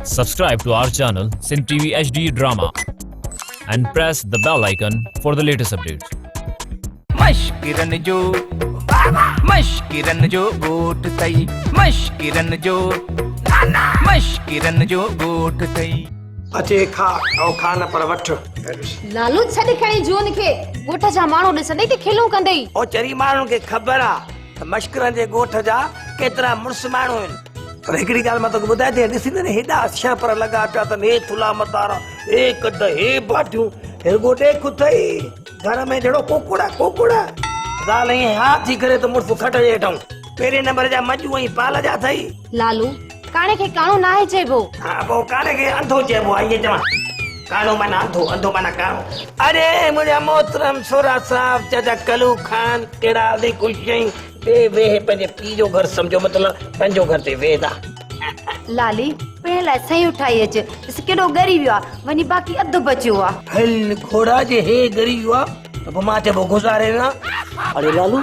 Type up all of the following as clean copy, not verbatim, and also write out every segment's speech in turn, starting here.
Subscribe to our channel Sin TV HD Drama and press the bell icon for the latest updates. मश्किरन जो गोट तई मश्किरन जो गोट तई अचे खा और खान पर वठ लालू छॾ खणी जून खे ॻोठ जा माण्हू ॾिसंदई त खिलूं कंदई और चरी माण्हुनि खे ख़बर आहे त मश्करनि जे ॻोठ जा केतिरा मुड़ुस माण्हू आहिनि पर हिकिड़ी ॻाल्हि मां तोखे ॿुधाए थी ॾिसींदे न हेॾा छह पर लॻा पिया अथनि हे थुला मतारा हे कद हे बाटियूं हे गोॾे खुथई घर में जहिड़ो कोकुड़ा ज़ाल ईअं हा थी करे त मुड़ुस खट जे हेठां पहिरें नंबर जा मजू ऐं पाल जा अथई लालू काणे खे काणो नाहे चइबो हा पोइ काने खे अंधो चइबो आहे ईअं चवां कानो माना अंधो माना कानो अरे मुंहिंजा मोहतरम सोरा साहब चाचा कलू खान कहिड़ा हली ख़ुशि आहीं वे पंहिंजे पीउ जो घर सम्झो मतिलबु पंहिंजो घर ते वेह था लाली पिण लाइ सयूं ठाही अच ॾिस केॾो ॻरी वियो आहे वञी बाक़ी अधु बचियो आहे हल घोड़ा जे हे ॻरी वियो आहे त पोइ मां चइबो गुज़ारे न अरे लालू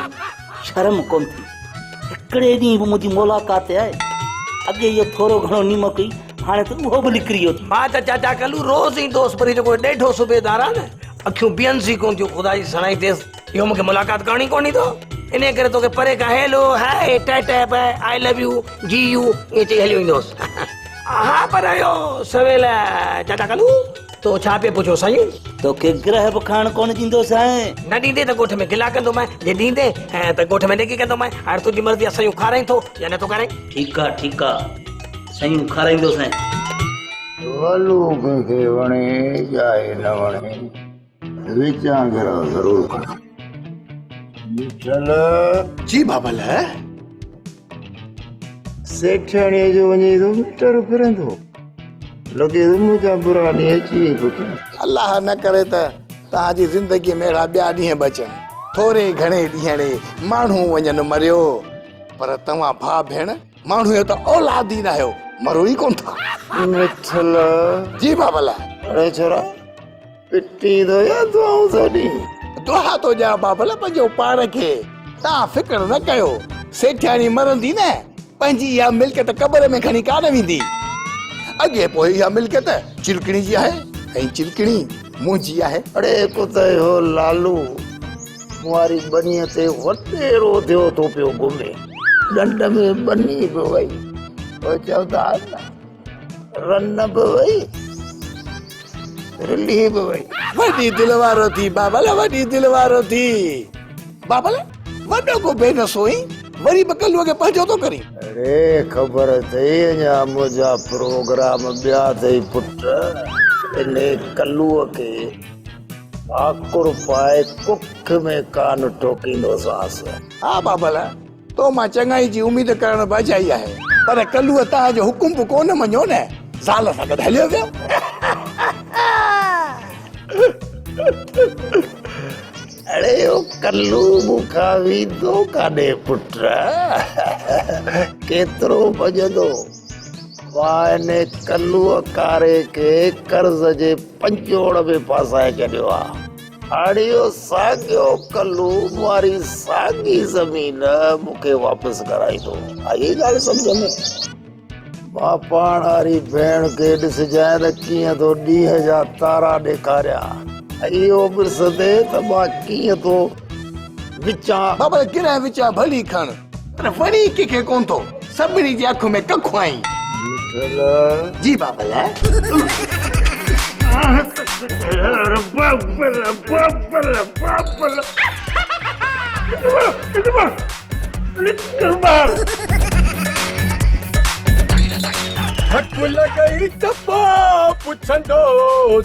शर्म कोन थी हिकिड़े ॾींहुं बि मुंहिंजी मुलाक़ात आहे अॻे इहो थोरो घणो नीमक ई हाणे त उहो बि निकिरी वियो मां त चाचा कलू रोज़ ईंदोसि पर जेको ॾेढो सूबेदार आहे न अखियूं बीहनि कोन थियूं ख़ुदा जी सणाई थियसि इहो मूंखे मुलाक़ात करणी कोन्हे थो इन करे तोखे परे खां hello hi tata bye I love you जी यू ईअं चई हली वेंदोसि हा पर इहो सवेल चाचा कलू तो छा पियो पुछो साईं तोखे ग्रह बि खाइण कोन ॾींदो साईं न ॾींदे त ॻोठ में गिला कंदो मैं जे ॾींदे त ॻोठ में ॾेकी कंदो मैं हाणे तुंहिंजी मर्ज़ी आहे सयूं खाराई थो या नथो खाराई ठीकु आहे सयूं खाराईंदो साईं लालू कंहिंखे वणे चाहे न वणे विचां घर ज़रूरु खणा चल जी बाबल है सेठियाणीअ जो वञे थो मीटर फिरंदो लॻे थो मुंहिंजा बुरा ॾींहं अची पुटु अल्लाह न करे त तव्हांजी ज़िंदगीअ में अहिड़ा ॿिया ॾींहं बचनि थोरे घणे ॾींहं माण्हू वञनि मरियो पर तव्हां भाउ भेण माण्हू जो त औलाद ई न आहियो मरो ई कोन था मिठल जी बाबल अरे छोरा पिटी थो या दुआऊं थो ॾी दुआ थो ॾियां बाबल पंहिंजो पाण खे तव्हां फिक्र न कयो सेठियाणी मरंदी न पंहिंजी इहा मिल्कियत कबर में खणी कान वेंदी अॻे पोइ इहा मिल्कियत चिलकणी जी आहे ऐं चिलकणी मुंहिंजी आहे अरे कुते हो लालू मुआरी बनीअ ते वॾेरो थियो थो पियो घुमे ॾंड में बनी बि वई चवंदा न रन बि वई रिली बि वई वॾी दिलि वारो थी बाबल वॾी दिलि वारो थी बाबल वॾो को बेनसो ई वरी बि कलूअ खे पंहिंजो थो करी अरे ख़बर अथई अञा मुंहिंजा प्रोग्राम ॿिया अथई पुट इन कलूअ खे आकुर पाए कुख में कान ठोकींदो सांस हा बाबल तो मां चङाई जी उमेद करण बाजाई आहे पर कलूअ तव्हांजो हुकुम बि कोन मञो न ज़ाल सां गॾु हलियो वियो अरे ओ कल्लू मूंखां वेंदो कान्हे पुट केतिरो भॼंदो मां इन कल्लूअ कारे खे कर्ज़ जे पंजोड़ में फासाए छॾियो आहे हाणे इहो साॻियो कल्लू वारी साॻी ज़मीन मूंखे वापसि कराईंदो आई ॻाल्हि सम्झ में मां पाण वारी भेण खे ॾिसजांइ त कीअं तो ॾींहं जा तारा ॾेखारिया इहो ॾिसंदे त मां कीअं तो विचां बाबल किराए विचां भली खण पर वरी कंहिंखे कोन थो सभिनी जी अखि में कखु आई जी बाबल हक लॻई त पुछंदो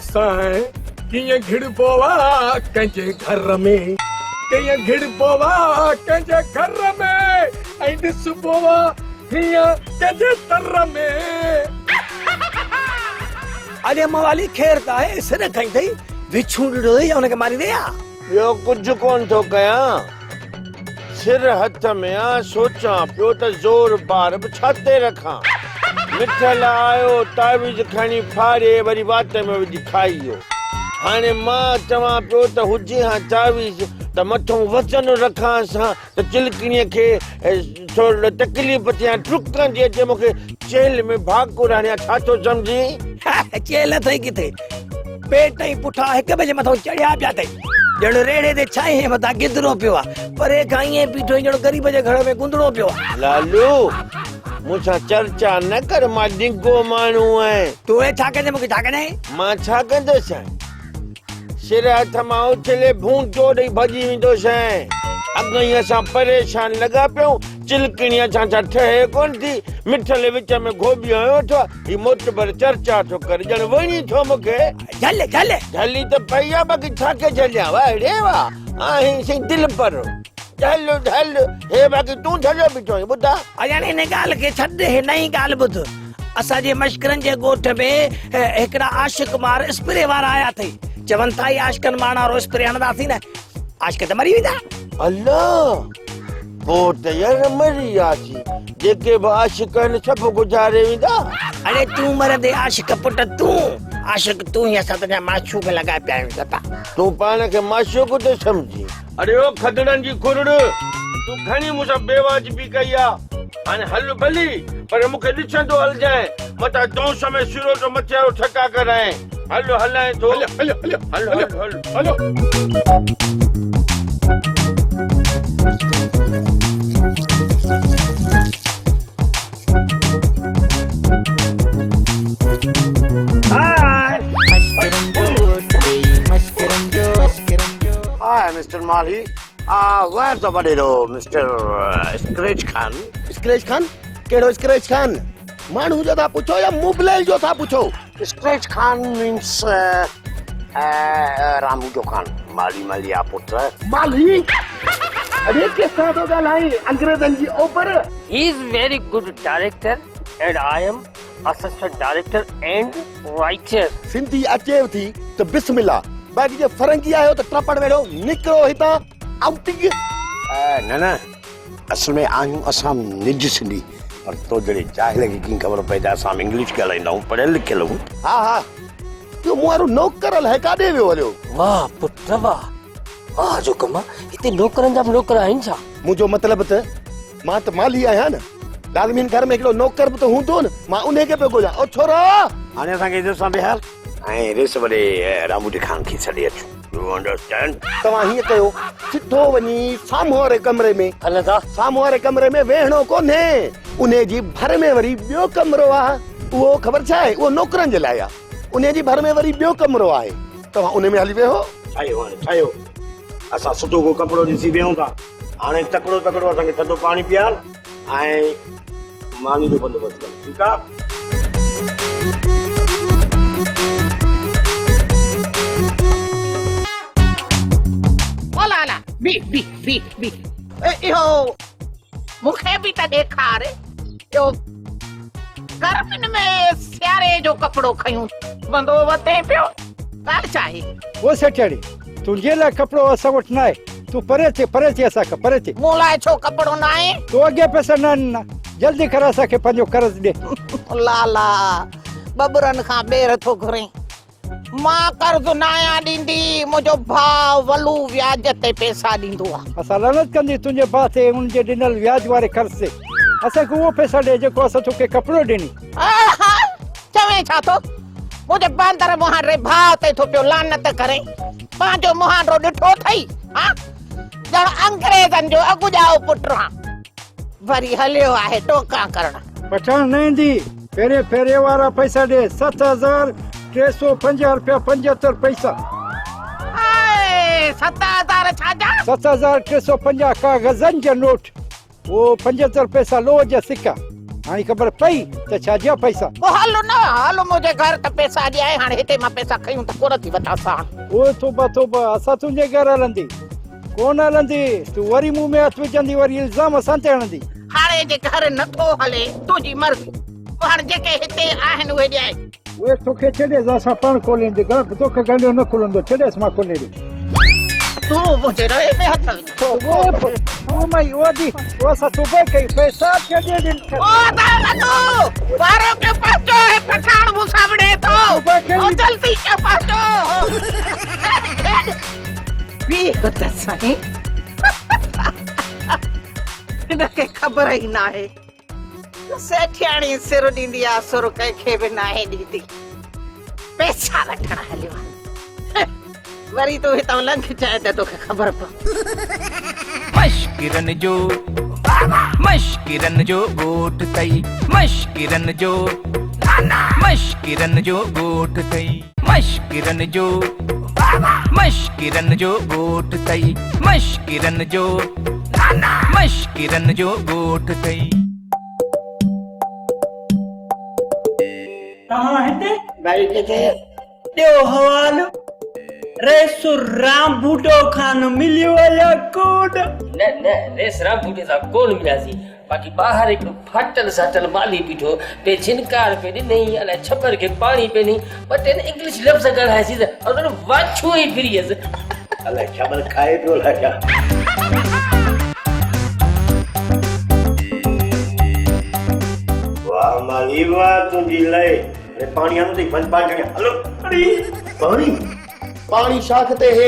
साईं कीअं घिड़बो आहे कंहिंजे घर में कीअं घिड़बो आहे कंहिंजे घर में ऐं ॾिसबो आहे हीअं कंहिंजे तर में अरे मवाली ख़ैर त आहे सिर खई अथई विछू ॾिठो या हुनखे मारी दे ॿियो कुझु कोन थो कयां सिर हथ में आहे सोचां पियो त ज़ोर बार बि छा ते रखां मिठल आयो तावीज़ खणी फाड़े वरी वात में विझी खाई वियो हाणे मां चवां पियो त हुजे हा तावीज़ त मथां वचन रखां सां त चिलकणीअ खे थोरो तकलीफ़ थियां टुकंदी अचे मूंखे चेल में भाकुर हाणे छा थो सम्झी? चेल अथई किथे पेट ई पुठा हिक ॿिए जे मथां चढ़िया पिया अथई ॼण रेड़े ते छांहे मथां गिदरो पियो आहे परे खां ईअं बीठो ॼण ग़रीब जे घर में गुंदड़ो पियो आहे। लालू मूंसां चर्चा न कर, मां डिंगो माण्हू आहियां। तूं छा कंदे मूंखे छा कंदे? मां छा कंदुसि? सिर हथ मां उछले भूंटो ॾेई भॼी वेंदुसि। अॻई असां परेशान लॻा पियूं, चिलकणी असां सां ठहे कोन थी, मिठल विच में गोभी आयो थो, ही मोटबर चर्चा थो कर, ॼण वणी थो मूंखे। झल झल झली त पई आहे, बाक़ी छा के झलिया? वाह रे वाह, आहीं सही दिल पर झल झल। हे बाक़ी तूं झलियो बीठो आहीं, ॿुधा? अॼा हिन ॻाल्हि खे छॾ, हिन ई ॻाल्हि ॿुध। असांजे मश्करनि जे ॻोठ में हिकिड़ा आशिक मार स्प्रे वारा आया अथई, चवनि था ई आशिकनि माण्हू वारो स्प्रे हणंदासीं न आशिक त मरी वेंदा। अल्लाह, पोइ त यार मरी वियासीं, जेके बि आशिक आहिनि सभु गुज़ारे वेंदा। अरे तूं मरंदे आशिक पुट तूं आशिक तूं ई, असां तुंहिंजा माशूक लॻाए पिया आहियूं सता। तूं पाण खे माशूक थो सम्झी? अरे ओ खदड़नि जी खुरड़, तूं खणी मूंसां बेवाजिबी कई आहे। हाणे हल भली, पर मूंखे ॾिसंदो हलजांइ, मथां दोष में सिरो तो मथियारो ठका कराए। हलो हलाए थो, हलो हलो हलो हलो हलो। Hi, Mr. Mali. Where's the potato, Mr. Scratch Khan? Scratch Khan? कहिड़ो स्क्रेच खान? माण्हू जो था पुछो या मुबलैल जो था पुछो? Scratch Khan means रामू जो खान, माली मालिया पुत्र। माली? अरे किस तरह तो ॻाल्हाई अंग्रेज़नि जी ओपर? He is very good director and I am assistant director and writer. Sindhi अचेव थी त बिस्मिल्लाह, बाक़ी जे फरंगी आयो त ट्रपड़ वेड़ो निकिरो हितां आउटिंग। न न, असल में आहियूं असां निज सिंधी, पर तो जड़े जाहिल खे कीअं ख़बर पए त असां इंग्लिश ॻाल्हाईंदा आहियूं, पढ़ियल लिखियल आहियूं। हा हा, इहो मूं वारो नौकर अलाए काॾे वियो हलियो? वाह पुत्र वाह, वाह जो कम हिते नौकरनि जा बि नौकर आहिनि छा? मुंहिंजो मतिलबु त मां त माली आहियां न, लाज़मीन घर में हिकिड़ो नौकर बि त हूंदो न, मां उन खे पियो ॻोल्हियां। ओ छोरा, हाणे असांखे ॾिसां बिहार ऐं रेस वॾे रामू जे खान खे छॾे अचूं। U understand? तव्हां हीअं कयो, सिधो वञी साम्हूं वारे कमरे में हलंदा। साम्हूं वारे कमरे में वेहणो कोन्हे, उन जी भर में वरी ॿियो कमरो आहे, उहो ख़बर छा आहे, उहो नौकरनि जे लाइ आहे। उन जी भर में वरी ॿियो कमरो आहे, तव्हां उन में हली वेहो। ठाहियो, असां सुठो को कपिड़ो ॾिसी वेहूं था। हाणे तकिड़ो तकिड़ो असांखे थधो पाणी पीआर ऐं मानी जो बंदोबस्तु कर, ठीकु आहे? बी बी बी बी इहो मूंखे बि त ॾेखार, इहो गर्मियुनि में सियारे जो कपिड़ो खयूं बंदो वते पियो, ॻाल्हि छा आहे? वो सेठियाणी, तुंहिंजे लाइ कपिड़ो असां वटि न आहे, तूं परे थी असांखे परे थी। मूं लाइ छो कपिड़ो न आहे? तूं अॻे पैसा न जल्दी कर, असांखे पंहिंजो कर्ज़ ॾे। लाला बबरनि खां ॿेर थो घुरे, मां कर्ज़ न आहियां ॾींदी, मुंहिंजो भाउ वलू व्याज ते पैसा ॾींदो आहे। असां लानत कंदी तुंहिंजे भाउ ते, उनजे ॾिनल व्याज वारे कर्ज़ ते। असांखे उहो पैसा ॾे जेको असां तोखे कपिड़ो ॾिनी। चवे छा थो? मुंहिंजे बांदर मुहांडे भाउ ते थो पियो लानत करे, पंहिंजो मुहांडो ॾिठो अथई? ॼण अंग्रेज़नि जो अॻु ॼाओ पुट आहे, वरी हलियो आहे टोका करण। पठान न ईंदी, पहिरें फेरे वारा पैसा ॾे, 7,350 रुपया 75 पैसा। 7,000 छाजा? 7,350 कागज़नि जा नोट, वो 75 पैसा लोह जा सिक्का। हाणे ख़बर पई त छा जा पैसा? हलो न, हलो मुंहिंजे घर त पैसा ॾियाए, हाणे हिते मां पैसा खयूं त कोन थी वठां सां। ओ तोबा तोबा, असां तुंहिंजे घर हलंदी कोन हलंदी, तूं वरी मुंहुं में हथ विझंदी, वरी इल्ज़ाम असां ते हणंदी। हाणे जे घर नथो हले, तुंहिंजी मर्ज़ी, हाणे जेके हिते आहिनि उहे ॾियाए। उहे तोखे छॾेसि, असां पाण खोलींदे, घर तोखे गंढियो न खुलंदो, छॾेसि मां खोले ॾे। तूं मुंहिंजे रहे में हथ असां सुबह कई पैसा छॾे ॾिन। वारो के पहुचो है, पठान मूंसां विड़े थो, ओ जल्दी के पहुचो। बी त साईं, हिनखे ख़बर ई न आहे सेठियाणी सिर ॾींदी आहे सुर कंहिंखे बि नाहे ॾींदी पैसा वठण हलियो आहे। वरी तूं हितां लंघ चाहे त तोखे ख़बर पव। मश्किरन जो गोठ तई मश्किरन जो गोठ तई मश्किरन जो गोठ तई मश्किरन जो गोठ तई। तव्हां हिते भाई किथे ॾियो हवालो रेसुर राम बूटो खान मिलियो या कोड न रेस राम बूटे सां कोन मिलियासीं बाक़ी ॿाहिरि हिकु फाटल साटल माली बीठो पे छिनकार पे ॾिनई अलाए छपर खे पाणी पे ॾिनई ॿ टे इंग्लिश लफ़्ज़ ॻाल्हायसीं त अगरि वाछो ई फिरी वियसि अलाए छबर खाए पियो लाजा वाह माली वाह तुंहिंजी लय पाणी आनो थी बंदि पाणी खणी हलो पाणी पाणी शाख ते हे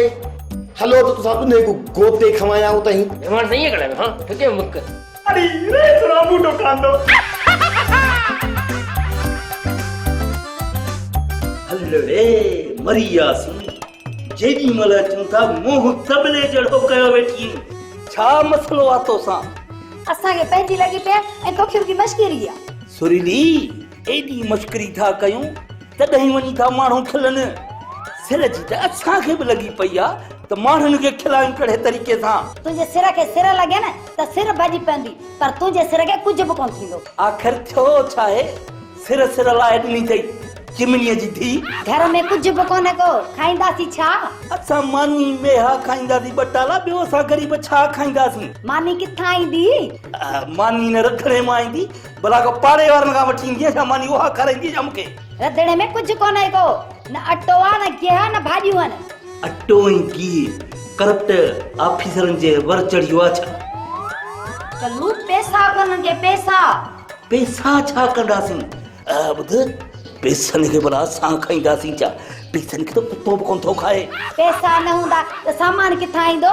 हलो तो तुसा उन्हें को गोते खवाया हो तही मेहमान नहीं है कड़ा हां ठके मुक अरे रे थोड़ा बूटो कांदो हलो रे मरियासी जेडी मल चंता मोह तबले जड़ो कयो वेठी छा मसलो आ तो सा असांखे पंहिंजी लॻी पिया ऐं तोखे बि मश्किरी आहे। सुरीली एडी मश्करी था कयूं तॾहिं वञी था माण्हू खिलनि सिर जी त असांखे बि लॻी पई आहे त माण्हुनि खे खिलायूं कहिड़े तरीक़े सां। तुंहिंजे सिर खे सिर लॻे न त सिर भॼी पवंदी पर तुंहिंजे सिर खे कुझु बि कोन थींदो। आख़िर थियो छा आहे सिर लाइ ॾिनी अथई चिमनीअ जी थी घर में कुझु बि कोन्हे को खाईंदासीं छा? असां मानी मेहा खाईंदासीं बटाला ॿियो असां ग़रीब छा खाईंदासीं? मानी किथां ईंदी? मानी न रंधिणे मां ईंदी भला को पाड़े वारनि खां वठी ईंदी छा मानी उहा खाराईंदी छा मूंखे? रंधिणे में कुझु कोन्हे को न अटो आहे न गिह न भाॼियूं आहिनि। अटो ऐं गिह करप्ट ऑफिसरनि जे वर चढ़ियो आहे छा? कल्लू पैसा कोन्हनि के पैसा छा कंदासीं? ॿुध पैसनि खे भला असां खाईंदासीं छा? पैसनि खे त कुतो बि कोन थो खाए। पैसा न हूंदा त सामान किथां ईंदो?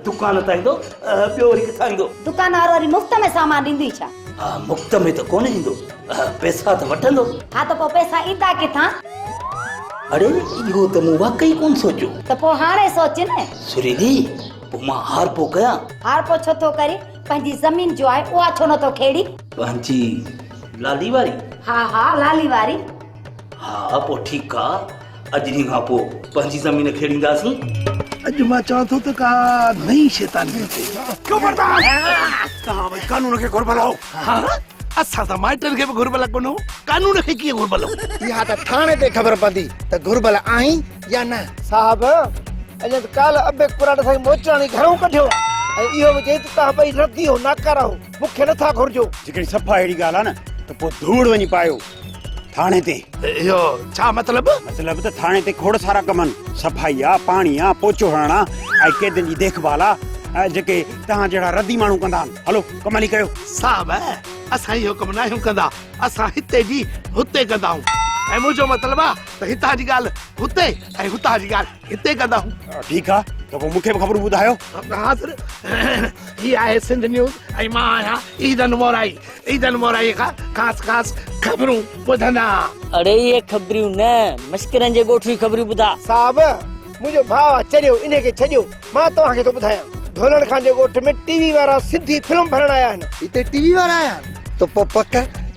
दुकान तां ईंदो ॿियो वरी किथां ईंदो? दुकान वारो वरी मुफ़्त में सामान ॾींदी छा? मुफ़्त में त कोन ॾींदो पैसा त वठंदो। हा त पोइ पैसा ईंदा किथां? अरे इहो त मूं वाकई कोन सोचियो। त पोइ हाणे सोच न। सुरीली पोइ मां हार पो कयां? हार पो छो थो करे? पंहिंजी ज़मीन जो आहे उहा छो नथो खेड़ी? पंहिंजी लाली वारी? हा लाली वारी। हा पोइ ठीकु आहे अॼु ॾींहं खां पोइ पंहिंजी ज़मीन खेड़ींदासीं। अॼु मां चवां थो त का नई शैतानी थिए। तव्हां भई कानून खे घुरबलाओ। असां त माइटनि खे बि घुरबला कोन कानून खे कीअं घुरबलो? इहा त थाणे ते ख़बर पवंदी त घुरबल आहीं या न। साहब अॼु काल अबे कुराड़ साईं मोचराणी घरों कढियो ऐं इहो बि चई त तव्हां ॿई रदी हो नाकारा हो मूंखे नथा घुरजो। जेकॾहिं सफ़ा अहिड़ी ॻाल्हि आहे न त पोइ धूड़ वञी पायो थाणे ते। इहो छा मतिलबु? मतिलबु त थाणे ते खोड़ सारा कम आहिनि सफ़ाई आहे पाणी आहे पोचो हणणु आहे ऐं कैदनि जी देखभाल आहे जेके तव्हां जहिड़ा रदी माण्हू कंदा आहिनि। हलो कमाली कयो। साहब असां इहो कमु न आहियूं कंदा असां हिते जी हुते कंदा आहियूं ऐं मुंहिंजो मतिलबु आहे त हितां जी ॻाल्हि हुते ऐं हुतां जी ॻाल्हि हिते कंदा आहियूं। ठीकु आहे त पोइ मूंखे बि ख़बर ॿुधायो। हा सर हीअ आहे सिंध न्यूज़ ऐं मां आहियां ईदन मोराई खां ख़ासि ख़बरूं ॿुधंदा। अरे ये ख़बरियूं न मश्किरनि जे ॻोठ जी ख़बरियूं ॿुधा। साहब मुंहिंजो भाउ आहे चरियो इन खे छॾियो मां तव्हांखे थो ॿुधायां धोलण खां जे ॻोठ में टीवी वारा सिधी फिल्म भरण आया आहिनि। हिते टीवी वारा आया आहिनि त पोइ पक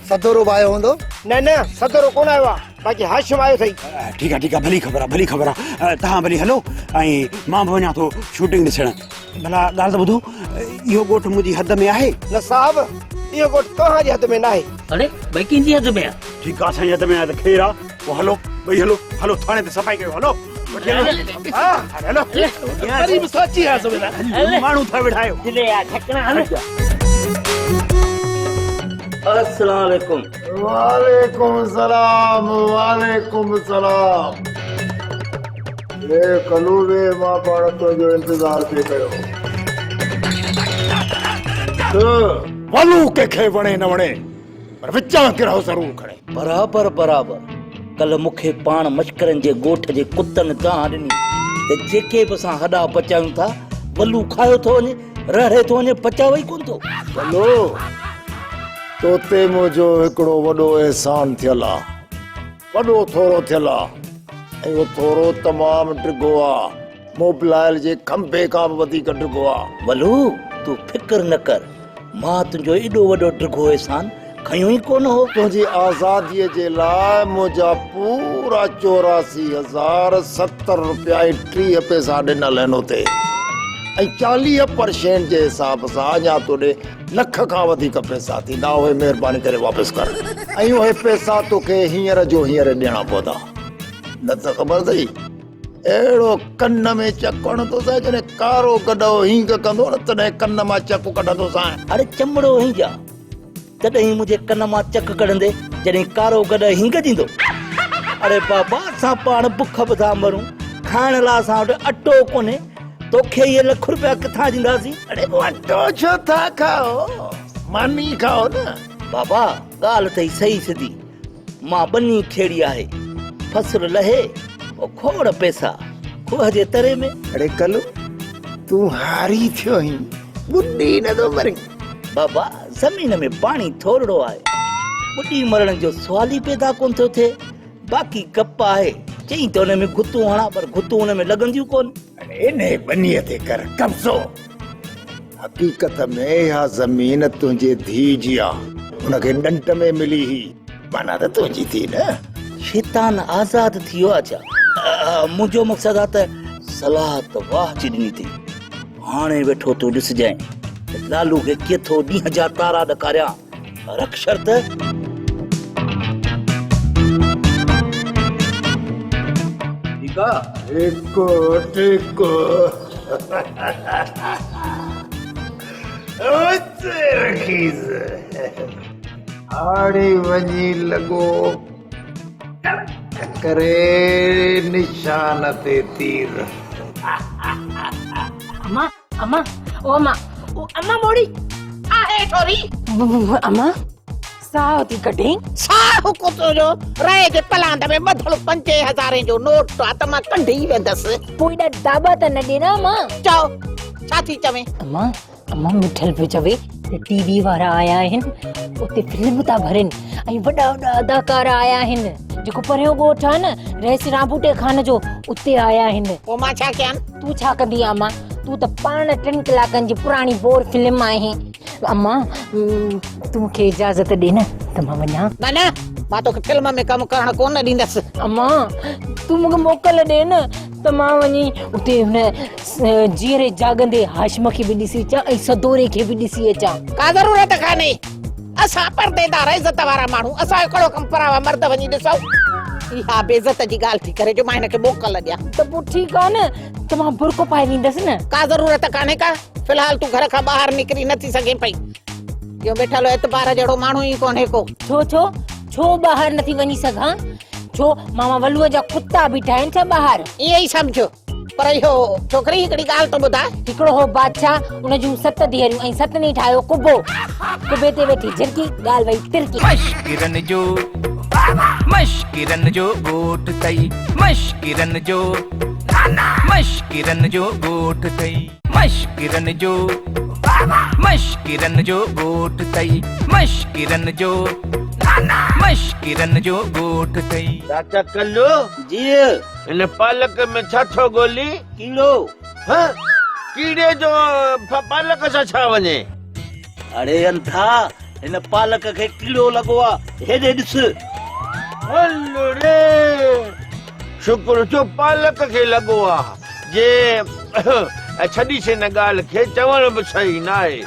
सदोरो आयो हूंदो? न सदोरो कोन आयो आहे बाक़ी हाशिम आयो अथई। ठीकु आहे भली ख़बर आहे तव्हां भली हलो ऐं मां बि वञा थो शूटिंग ॾिसण। भला ॻाल्हि त ॿुधो इहो ॻोठ मुंहिंजी हद में आहे? न साहब इहो ॻोठ तव्हांजी हद में न आहे। अरे भई कंहिंजी हद में आहे? ठीकु आहे असांजी हद में आहे त ख़ैर आहे पोइ हलो भई हलो थाणे ते सफ़ाई कयो। हलो माण्हू था वेठायो। अस्सलाम वालेकुम। वालेकुम सलाम। ये कलूबे मां पाण तुंहिंजो इंतज़ार पे कयो। वलू कंहिंखे वणे न वणे पर विचां किरहो ज़रूर खणे। बराबर कल मूंखे पाण मश्करनि जे ॻोठ जे कुतनि गांह ॾिनी त जेके बि असां हॾा पचायूं था वलू खायो थो वञे रहे थो वञे पचायो ई कोन थो। वलो तोते मुंहिंजो हिकिड़ो वॾो एहसान थियल आहे, वॾो थोरो थियल आहे, ऐं उहो थोरो तमामु डिघो आहे, मोबाइल जे खंभे खां बि वधीक डिघो आहे। वलू तूं फिकर न कर, मां तुंहिंजो एॾो वॾो डिघो एहसान खयो ई कोन हो। तुंहिंजी आज़ादीअ जे लाइ मुंहिंजा पूरा 84,070 रुपया ऐं 30 पैसा ॾिनल आहिनि उते, ऐं 40% जे हिसाब सां अञा तोॾे लख खां वधीक पैसा थींदा, उहे महिरबानी करे वापसि कर, ऐं उहे पैसा तोखे हींअर जो हींअर ॾियणा पवंदा, न त ख़बर अथई अहिड़ो कन में चकु हणंदो सां जॾहिं कारो गॾो हींग कंदो न तॾहिं कन मां चकु कढंदो सां। अरे चमड़ो हिंजा, तॾहिं मुंहिंजे कन मां चकु कढंदे जॾहिं कारो गॾ हींग ॾींदो। अरे बाबा असां पाण बुख बि था मरूं, खाइण लाइ असां वटि अटो कोन्हे, तोखे इहे लख रुपया किथां ॾींदासीं? अरे अटो छो था खाओ, मानी खाओ न। बाबा ॻाल्हि अथई सही सिधी, मां ॿनी खेड़ी आहे, फसल लहे खोड़ पैसा खुह जे तरे में। अरे कलू तूं हारी थियो ही, बुढ़ी न तो मरी। बाबा ज़मीन में पानी थोड़ो आहे, बुढ़ी मरण जो सवाल ई पैदा कोन थो थिए, बाक़ी गप आहे चई त हुन में गुतू हणा पर गुतू हुन में लॻंदियूं कोन। अरे ने बनीअ ते कर कब्ज़ो, हकीकत में इहा ज़मीन तुंहिंजे धीउ जी आहे, हुनखे ॾंट में मिली ही, माना त तुंहिंजी थी न। शैतान आज़ाद थियो आहे छा? मुंहिंजो मक़सदु आहे त सलाह त वाह जी ॾिनी थी, हाणे वेठो तूं ॾिसजांइ लालू खे केतिरो ॾींहं जा तारा ॾकारियां, रख शर्त। एको टेको रखीस आड़ी वञी लॻो करे निशान ते तीर। अम्मा अम्मा ओ अम्मा ओ अम्मा मोड़ी आहे थोरी अम्मा साह थी कढी साह को तो जो रहे जे पलांद में बदल 5000 जो नोट तो त मां कढी वेंदसि। पोइ ॾा दाबा त न ॾिना मां। चओ छा थी चवे? अम्मा अम्मा मिठल पियो चवे टीवी वारा आया आहिनि, उते फिल्म था भरनि ऐं वॾा वॾा अदाकार आया आहिनि, जेको परियों ॻोठ आहे न रईस राबूटे खान जो, उते आया आहिनि। पोइ मां छा कयां? तूं छा कंदी अम्मा? तूं त पाण 3 कलाकनि जी पुराणी बोर फिल्म आहे। अम्मा तूं मूंखे इजाज़त ॾे न त मां वञा। न न मां तोखे फिल्म में कमु करणु कोन ॾींदसि। अम्मा तूं मूंखे मोकल ॾे न त मां वञी उते हुन जीअरे जागंदे हाशिम खे बि ॾिसी अचां ऐं सदोरे खे बि ॾिसी अचां। का ज़रूरत कान्हे, असां परदेदार इज़त वारा माण्हू, असां हिकिड़ो कमु परावा मर्द वञी ॾिसूं। इहा बेइज़त जी ॻाल्हि थी करे जो मां हिनखे मोकल ॾियां। त पोइ ठीकु आहे न, त मां बुरको पाए ॾींदसि न। का ज़रूरत कान्हे का, फिलहाल तूं घर खां ॿाहिरि निकिरी नथी सघे पई, इहो वेठल एतबार जहिड़ो माण्हू ई कोन्हे को। छो छो छो ॿाहिरि नथी वञी सघां? छो मामा वलूअ जा कुत्ता बीठा आहिनि छा ॿाहिरि? ईअं ई सम्झो, पर इहो छोकिरी हिकिड़ी ॻाल्हि तो ॿुधाए, हिकिड़ो हो बादशाह, उन जूं 7 धीअरूं ऐं 7 ठाहियो कुबो, कुबे ते वेठी झिरकी, ॻाल्हि वई तिरकी। मश्किरन जो ॻोठ तई, मश्किरन जो ॻोठ तई, मश्किरन जो ॻोठ तई, मश्किरन जो ॻोठ तई। चाचा कल्लू जी इन पालक में छा थो गोली? कीड़ो। हाँ कीड़े जो पालक सां छा वञे? अरे अंधा, हिन पालक खे कीड़ो लॻो आहे, हेॾे ॾिस। हलो रे, शुक्र जो पालक खे लॻो आहे, जे छॾी से न ॻाल्हि खे चवण बि सही न आहे।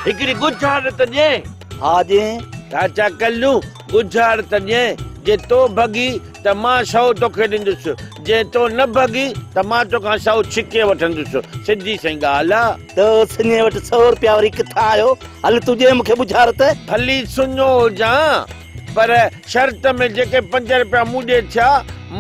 हिकिड़ी गुज़ार त ॾे। हा जे चाचा कल्लू गुज़ार त ॾे, जे तो भगी त मां 100 तोखे ॾींदुसि, जे तो न भगी त मां तोखां 100 छिके वठंदुसि, सिधी सही ॻाल्हि आहे। त सिने वटि 100 रुपया वरी किथां आयो? हल तुंहिंजे मूंखे ॿुधार त। भली सुञो हुजां, पर शर्त में जेके 5 रुपया मूं ॾे थिया,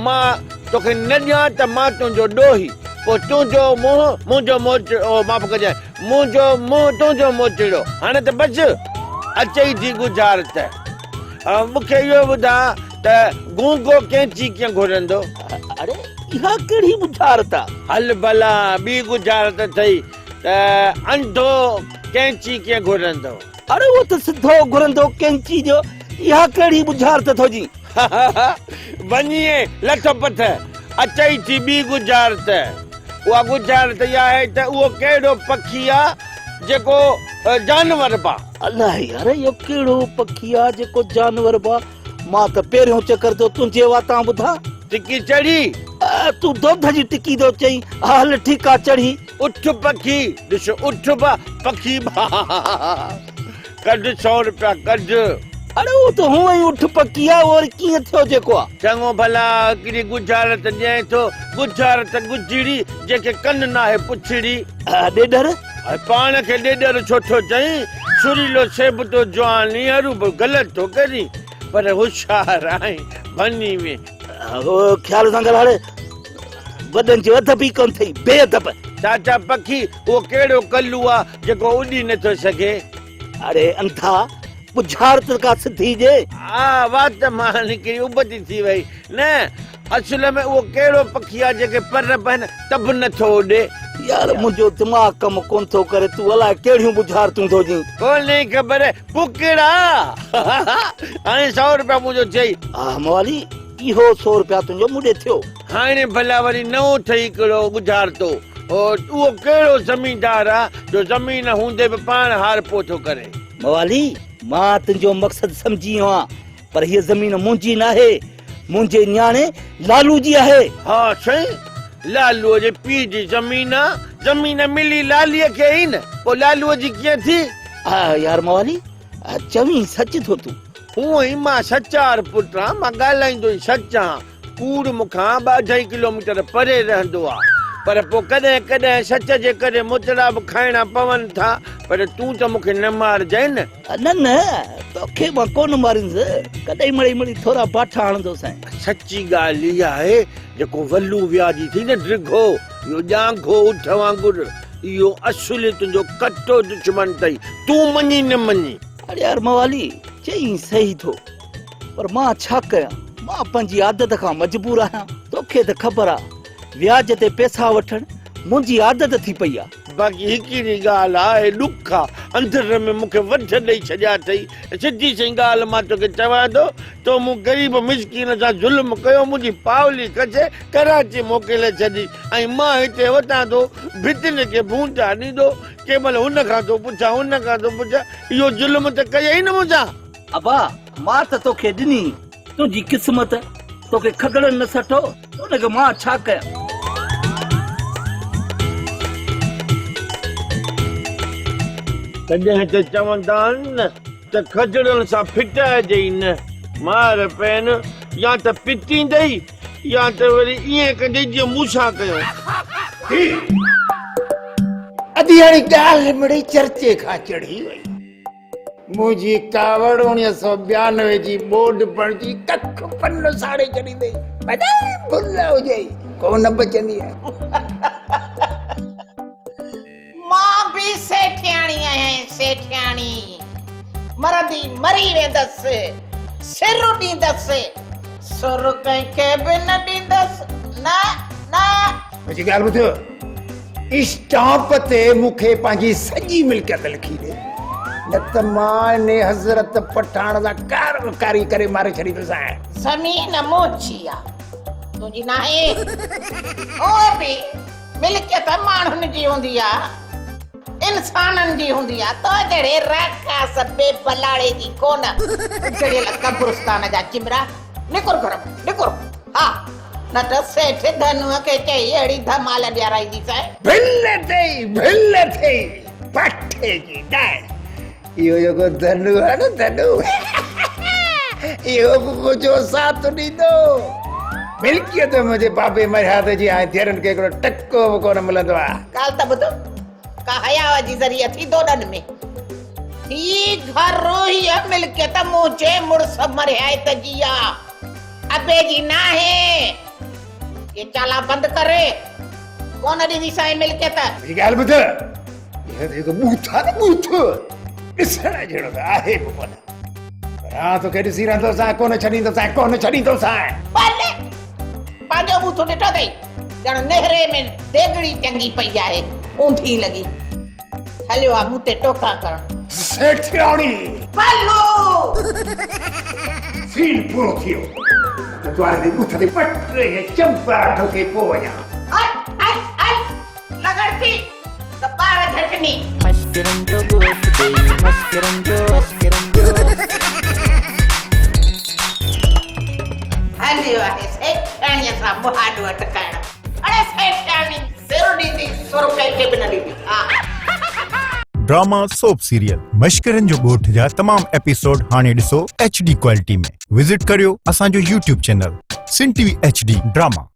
मां तोखे न ॾियां त मां तुंहिंजो ॾोही, पोइ तुंहिंजो मुंहुं मुंहिंजो मोचड़ो, माफ़ कजांइ, मुंहिंजो मुंहुं तुंहिंजो मोचड़ो। हाणे त बसि अचई थी गुज़ारत। मूंखे इहो ॿुधा त गूंगो कैंची कीअं घुरंदो? अरे इहा कहिड़ी गुज़ारत आहे? हल भला ॿी गुज़ारत अथई त अंधो कैंची कीअं घुरंदो? अरे वो तो सिद्धो घुरंदो कैंची जो इहा कहिड़ी बुझारत थो जी वञिए लथ पथ अचई थी ॿी गुजारत उहा गुजारत इहा आहे त उहो कहिड़ो पखी आहे जेको जानवर बा अलाह यार यो केड़ो पखी आ जेको जानवर बा मां त पहिरियों चकर तो तुंहिंजे वातां ॿुधा टिकी चढ़ी तू दोध जी टिकी दो चई हल ठीक आ चढ़ी उठ पखी ॾिस उठ बा पखी बा कढ 100 रुपया कढ अरे वो तो हुआ ही उठ पखी आ और कीअं थियो जेको आ चङो भला हिकिड़ी गुजारत ॾियईं थो गुजारत गुजरी जेके कन न आहे पुछड़ी ॾेडर पाण खे ॾेडर छो थो चई सुरीलो सेब तो जवान हरू बि ग़लति थो करी पर होशियार आहीं बनी में ख्याल सां ॻाल्हाए वॾनि जो अदब ई कोन थई बेअदब चाचा पखी उहो कहिड़ो कल्लू आहे जेको उॾी नथो सघे अरे अंधा बुझारत का सिधी जे हा वात मां निकिरी उबती थी वई न असुल में उहो कहिड़ो पखी आहे जेके पर पहन तब नथो उॾे यार मुंहिंजो दिमाग़ कम कोन थो करे तूं अलाए कहिड़ियूं बुझारतूं थो जी कोन्हे ख़बर पुकड़ा हाणे 100 रुपया मुंहिंजो चई हा मवाली इहो 100 रुपया तुंहिंजो मुॾे थियो हाणे भला वरी नओं ठही हिकिड़ो गुजारतो उहो कहिड़ो ज़मीनदार आहे जो ज़मीन हूंदे बि पाण हार पो थो करे मवाली मां तुंहिंजो मक़सद सम्झी वियो आहियां पर हीअ ज़मीन मुंहिंजी न आहे मुंहिंजे न्याणे लालू जी आहे हा साईं लालूअ जे पीउ जी ज़मीन ज़मीन मिली लालीअ खे ई न पोइ लालूअ जी कीअं थी हा यार मवाली चवीं सच थो तूं हूअं ई मां सचार पुट आहियां मां ॻाल्हाईंदो ई सच आहियां कूड़ मूंखां 2-2.5 किलोमीटर परे रहंदो आहे पर पोइ कॾहिं कॾहिं सच जे करे मुचड़ा बि खाइणा पवनि था पर तूं त मूंखे न मारजांइ न न तोखे मां कोन मारींदुसि कॾहिं मड़ी थोरा बाठा हणंदोसि सची ॻाल्हि इहा आहे जेको वल्लू व्याजी थी न ड्रिघो इहो ॼांघो उठ वांगुरु इहो असुल तुंहिंजो कटो दुश्मन अथई तूं मञी न मञी अरे यार मवाली चई सही थो पर मां छा कयां मां पंहिंजी आदत खां मजबूर आहियां तोखे त ख़बर आहे व्याज ते पैसा वठण मुंहिंजी आदत थी पई आहे बाक़ी हिकिड़ी ॻाल्हि आहे ॾुख आहे अंदर में मूंखे वठ ॾेई छॾिया अथई सिधी सही ॻाल्हि मां तोखे चवां थो तो मूं ग़रीब मिसकीन सां ज़ुल्म कयो मुंहिंजी पावली कजे कराची मोकिले छॾी ऐं मां हिते वठां थो भितिन खे भूंटा ॾींदो कंहिं महिल हुन खां थो पुछां हुन खां थो पुछां इहो ज़ुल्म त कयई न मूंसां अबा मां त तोखे ॾिनी तुंहिंजी क़िस्मत तोखे खगड़नि न सठो उनखे मां छा कयां कॾहिं त चवंदा आहिनि न त खजड़नि सां फिटाइजे ई न मार पइनि या त पिटींदई या त वरी ईअं कजे जीअं मूंसां कयो अधी हाणे ॻाल्हि मिड़ी चर्चे खां चढ़ी वई मुंहिंजी कावड़ 1992 जी बोर्ड पढ़जी कख पन साड़े छॾी अथई भॼाए भुल हुजे कोन बचंदी आहे मां भी सेठियाणी आहियां सेठियाणी मरंदी मरी वेंदसि सिर ॾींदसि सुर कंहिंखे बि न ॾींदसि न न मुंहिंजी ॻाल्हि ॿुधो स्टाम्प ते मूंखे पंहिंजी सॼी मिल्कियत लिखी ॾे न त मां इन हज़रत पठाण सां कारी करे मारे छॾींदुसि ज़मीन मोची आहे तुंहिंजी न आहे उहे बि मिल्कियत माण्हुनि जी हूंदी आहे इंसाननि जी हूंदी आहे तो जहिड़े राकास बेबलाड़े जी कोन जहिड़े कब्रिस्तान जा चिमरा निकुर घर निकुर हा न त सेठ धनुअ खे चई अहिड़ी धमाल ॾियाराईंदीसांइ भिल थई पठे जी डांड इहो जेको धनु आहे न धनु इहो मुंहिंजो साथ ॾींदो मिल्कियत मुंहिंजे बाबे मर्याद जी हाणे धीअरुनि खे हिकिड़ो टको बि कोन मिलंदो आहे ॻाल्हि त ॿुधो का हयाव जी ज़रिए थी दोॾनि में ही घर हीअ मिल्कियत मुंहिंजे मुड़ुस मर्याद जी आहे अबे जी न आहे ये चाला बंदि करे कोन ॾींदीसांइ मिल्कियत ॻाल्हि ॿुध इहो जेको बूथ आहे न बूथ ॾिसण जहिड़ो त आहे बि कोन पर हा तोखे ॾिसी रहंदोसां कोन छॾींदोसां भले पंहिंजो बूथ ॾिठो अथई ॼण नेहरे में देगड़ी चङी पई आहे ऊंधी लॻी हलियो आहे मूं ते टोका करण सेठियाणी सीन पूरो थियो त द्वारे दे ॿुथ ते पट ये चंपा ठोके पो वञा लगड़ती त पार झटनी हली वाहे सेठाणी सां मुहाडो अटकाइण अरे सेठाणी सिर ॾींदी सुर कंहिंखे बि न ॾींदी ड्रामा सोप सीरियल मश्करनि जो ॻोठ जा तमाम एपिसोड हाणे ॾिसो HD क्वालिटी में विजिट करियो असांजो YouTube चैनल सिन TV HD ड्रामा।